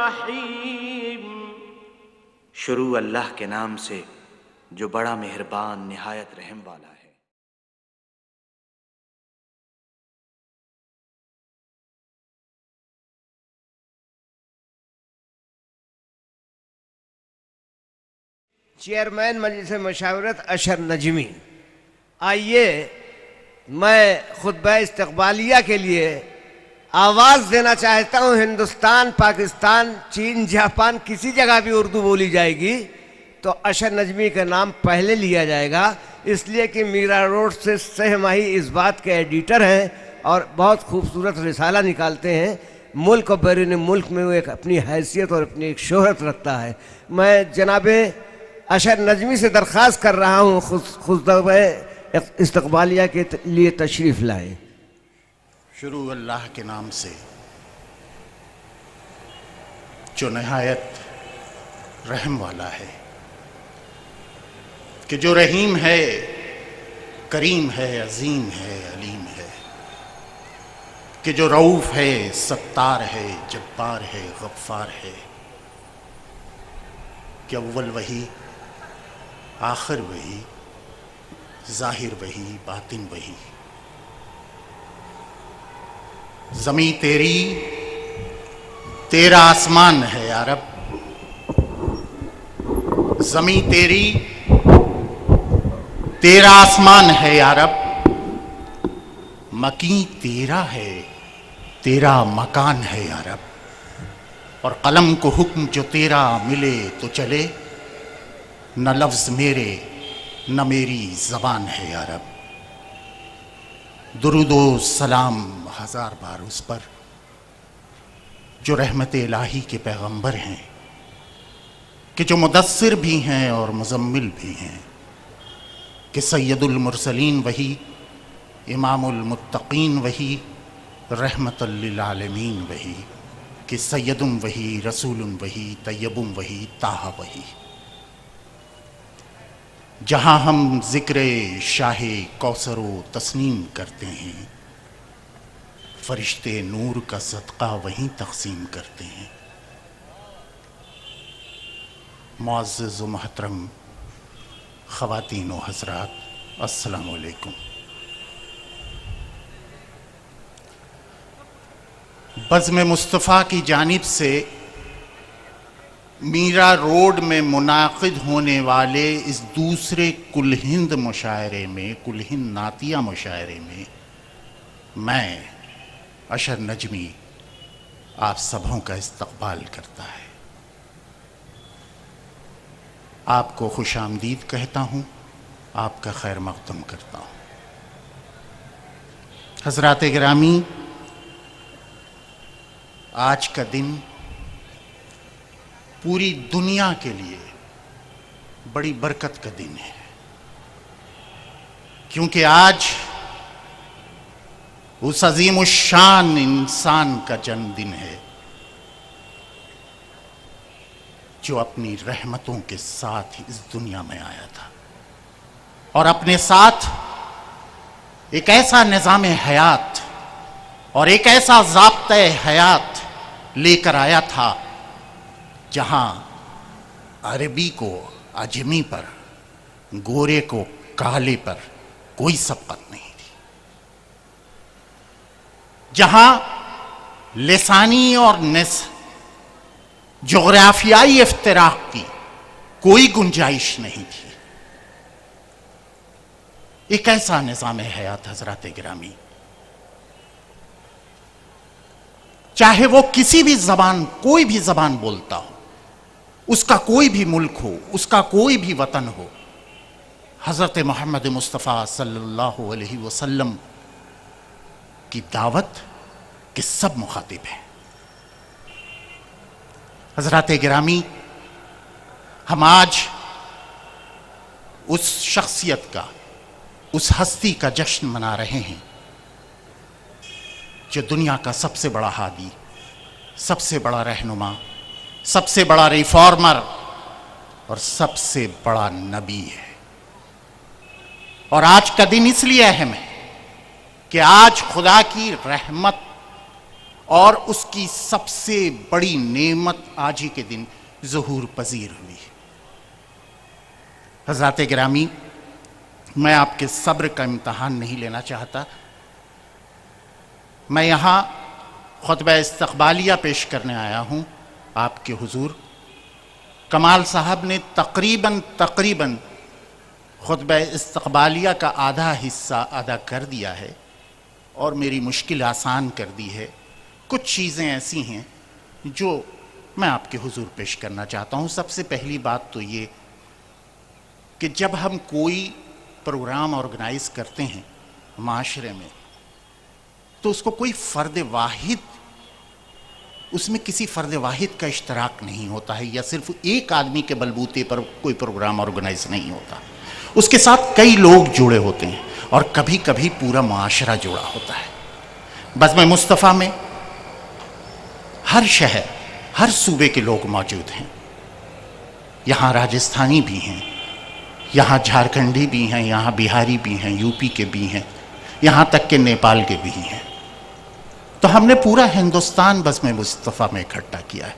الرحیم۔ شروع اللہ کے نام سے جو بڑا مہربان نہایت رحم والا ہے۔ چیئرمین مجلس مشاورت اشر نجمی، آئیے میں خطبہ استقبالیہ کے لیے آواز دینا چاہتا ہوں۔ ہندوستان، پاکستان، چین، جاپان کسی جگہ بھی اردو بولی جائے گی تو اشر نجمی کا نام پہلے لیا جائے گا، اس لیے کہ میرا روڈ سے سہ ماہی اس بات کے ایڈیٹر ہیں اور بہت خوبصورت رسالہ نکالتے ہیں۔ ملک اور بیرون ملک میں وہ ایک اپنی حیثیت اور اپنی ایک شہرت رکھتا ہے۔ میں جناب اشر نجمی سے درخواست کر رہا ہوں خطبہ استقبالیہ کے لیے تشریف لائیں۔ شروع اللہ کے نام سے جو نہایت رحم والا ہے، کہ جو رحیم ہے، کریم ہے، عظیم ہے، علیم ہے، کہ جو رؤوف ہے، ستار ہے، جبار ہے، غفار ہے، کہ اول وہی، آخر وہی، ظاہر وہی، باطن وہی۔ زمیں تیری، تیرا آسمان ہے یا رب، زمیں تیری، تیرا آسمان ہے یا رب، مکیں تیرا ہے، تیرا مکان ہے یا رب، اور قلم کو حکم جو تیرا ملے تو چلے، نہ لفظ میرے نہ میری زبان ہے یا رب۔ درود و سلام ہزار بار اس پر جو رحمت الہی کے پیغمبر ہیں، کہ جو مدثر بھی ہیں اور مزمل بھی ہیں، کہ سید المرسلین وہی، امام المتقین وہی، رحمت للعالمین وہی، کہ سیدم وہی، رسولم وہی، طیبم وہی، طٰہٰ وہی۔ جہاں ہم ذکر شاہ کوثر و تسنیم کرتے ہیں، فرشتے نور کا صدقہ وہیں تقسیم کرتے ہیں۔ معزز و محترم خواتین و حضرات، السلام علیکم۔ بزم مصطفیٰ کی جانب سے میرا روڈ میں منعقد ہونے والے اس دوسرے کل ہند مشاعرے میں، کل ہند نعتیہ مشاعرے میں اشر نجمی آپ سبھوں کا استقبال کرتا ہے۔ آپ کو خوش آمدید کہتا ہوں، آپ کا خیر مقدم کرتا ہوں۔ حضرات گرامی، آج کا دن پوری دنیا کے لیے بڑی برکت کا دن ہے، کیونکہ آج اس عظیم الشان انسان کا جنم دن ہے جو اپنی رحمتوں کے ساتھ اس دنیا میں آیا تھا، اور اپنے ساتھ ایک ایسا نظام حیات اور ایک ایسا ضابطۂ حیات لے کر آیا تھا جہاں عربی کو عجمی پر، گورے کو کالے پر کوئی سبقت نہیں تھی، جہاں لسانی اور جغرافیائی افتراق کی کوئی گنجائش نہیں تھی۔ ایک ایسا نظام حیات حضرات گرامی، چاہے وہ کسی بھی زبان، کوئی بھی زبان بولتا ہو، اس کا کوئی بھی ملک ہو، اس کا کوئی بھی وطن ہو، حضرت محمد مصطفیٰ صلی اللہ علیہ وسلم کی دعوت کے سب مخاطب ہیں۔ حضرات گرامی، ہم آج اس شخصیت کا، اس ہستی کا جشن منا رہے ہیں جو دنیا کا سب سے بڑا ہادی، سب سے بڑا رہنما، سب سے بڑا ریفارمر اور سب سے بڑا نبی ہے۔ اور آج کا دن اس لیے اہم ہے کہ آج خدا کی رحمت اور اس کی سب سے بڑی نعمت آج ہی کے دن ظہور پذیر ہوئی. حضرات گرامی، میں آپ کے صبر کا امتحان نہیں لینا چاہتا. میں یہاں خطبہ استقبالیہ پیش کرنے آیا ہوں آپ کے حضور. کمال صاحب نے تقریباً خطبہ استقبالیہ کا آدھا حصہ ادا کر دیا ہے اور میری مشکل آسان کر دی ہے. کچھ چیزیں ایسی ہیں جو میں آپ کے حضور پیش کرنا چاہتا ہوں. سب سے پہلی بات تو یہ کہ جب ہم کوئی پروگرام آرگنائز کرتے ہیں معاشرے میں تو اس کو کوئی فرد واحد، اس میں کسی فرد واحد کا اشتراک نہیں ہوتا ہے، یا صرف ایک آدمی کے بلبوتے پر کوئی پروگرام آرگنائز نہیں ہوتا. اس کے ساتھ کئی لوگ جڑے ہوتے ہیں اور کبھی کبھی پورا معاشرہ جڑا ہوتا ہے. بزم مصطفیٰ میں ہر شہر، ہر صوبے کے لوگ موجود ہیں. یہاں راجستھانی بھی ہیں، یہاں جھارکھنڈی بھی ہیں، یہاں بہاری بھی ہیں، یو پی کے بھی ہیں، یہاں تک کہ نیپال کے بھی ہیں. تو ہم نے پورا ہندوستان بزم مصطفیٰ میں اکٹھا کیا ہے.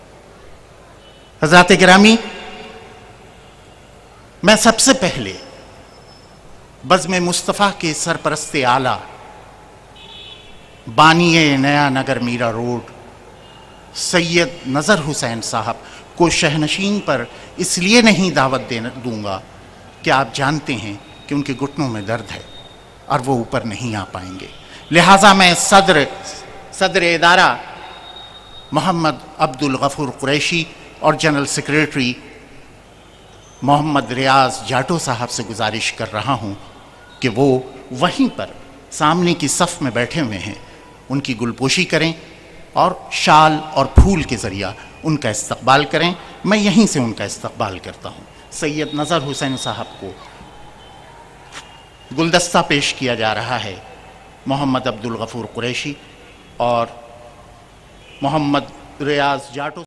حضرات گرامی، میں سب سے پہلے بزم مصطفیٰ کے سرپرست اعلیٰ بانی نیا نگر میرا روڈ سید نظر حسین صاحب کو شہنشین پر اس لیے نہیں دعوت دوں گا کہ آپ جانتے ہیں کہ ان کے گھٹنوں میں درد ہے اور وہ اوپر نہیں آ پائیں گے. لہٰذا میں صدر ادارہ محمد عبد الغفور قریشی اور جنرل سیکریٹری محمد ریاض جاٹو صاحب سے گزارش کر رہا ہوں کہ وہ وہیں پر سامنے کی صف میں بیٹھے ہوئے ہیں، ان کی گلپوشی کریں اور شال اور پھول کے ذریعہ ان کا استقبال کریں. میں یہیں سے ان کا استقبال کرتا ہوں. سید نظر حسین صاحب کو گلدستہ پیش کیا جا رہا ہے. محمد عبد الغفور قریشی اور محمد ریاض جاٹو